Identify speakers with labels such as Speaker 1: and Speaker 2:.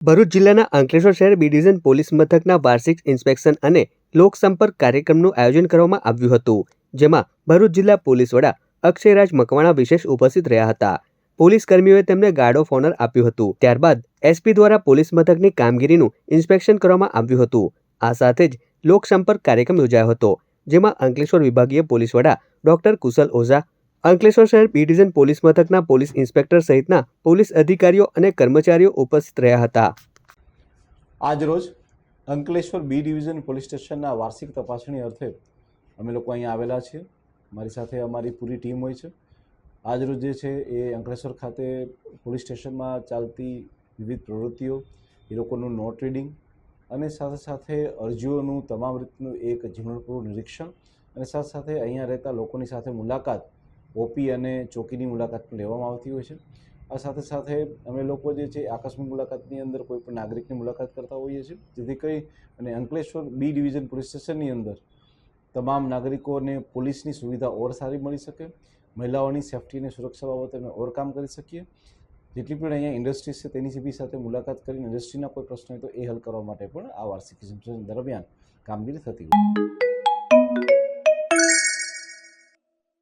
Speaker 1: ભરૂચ જિલ્લાના અંકલેશ્વર શહેર B division police મથકના વાર્ષિક ઇન્સ્પેક્શન અને લોકસંપર્ક કાર્યક્રમનું આયોજન કરવામાં આવ્યું હતું, જેમાં ભરૂચ જિલ્લા પોલીસ વડા અક્ષયરાજ મકવાણા વિશેષ ઉપસ્થિત રહ્યા હતા. પોલીસ કર્મીઓએ તેમને ગાર્ડ ઓફ ઓનર આપ્યું હતું. ત્યારબાદ એસપી દ્વારા પોલીસ મથકની કામગીરીનું ઇન્સ્પેક્શન કરવામાં આવ્યું હતું. આ સાથે જ લોકસંપર્ક કાર્યક્રમ યોજાયો હતો, જેમાં અંકલેશ્વર વિભાગીય પોલીસ વડા ડોક્ટર કુશલ ઓઝા, અંકલેશ્વર શહેર બી ડિવિઝન પોલીસ મથકના પોલીસ ઇન્સ્પેક્ટર સહિતના પોલીસ અધિકારીઓ અને કર્મચારીઓ ઉપસ્થિત રહ્યા હતા.
Speaker 2: આજરોજ અંકલેશ્વર બી ડિવિઝન પોલીસ સ્ટેશનના વાર્ષિક તપાસણી અર્થે અમે લોકો અહીંયા આવેલા છીએ. મારી સાથે અમારી પૂરી ટીમ હોય છે. આજરોજ જે છે એ અંકલેશ્વર ખાતે પોલીસ સ્ટેશનમાં ચાલતી વિવિધ પ્રવૃત્તિઓ, એ લોકોનું નોટ રીડિંગ અને સાથે સાથે અરજીઓનું તમામ રીતનું એક ઝીણવટપૂર્વક નિરીક્ષણ અને સાથે સાથે અહીંયા રહેતા લોકોની સાથે મુલાકાત, ઓપી અને ચોકીની મુલાકાત પણ લેવામાં આવતી હોય છે. આ સાથે સાથે અમે લોકો જે છે આકસ્મિક મુલાકાતની અંદર કોઈ પણ નાગરિકની મુલાકાત કરતા હોઈએ છીએ, જેથી કરી અને અંકલેશ્વર બી ડિવિઝન પોલીસ સ્ટેશનની અંદર તમામ નાગરિકોને પોલીસની સુવિધા ઓર સારી મળી શકે, મહિલાઓની સેફ્ટી અને સુરક્ષા બાબતે અમે ઓર કામ કરી શકીએ. જેટલી પણ અહીંયા ઇન્ડસ્ટ્રીઝ છે તેની બી સાથે મુલાકાત કરીને ઇન્ડસ્ટ્રીના કોઈ પ્રશ્ન હોય તો એ હલ કરવા માટે પણ આ વાર્ષિક ઇન્સ્પેક્શન દરમિયાન કામગીરી થતી હોય.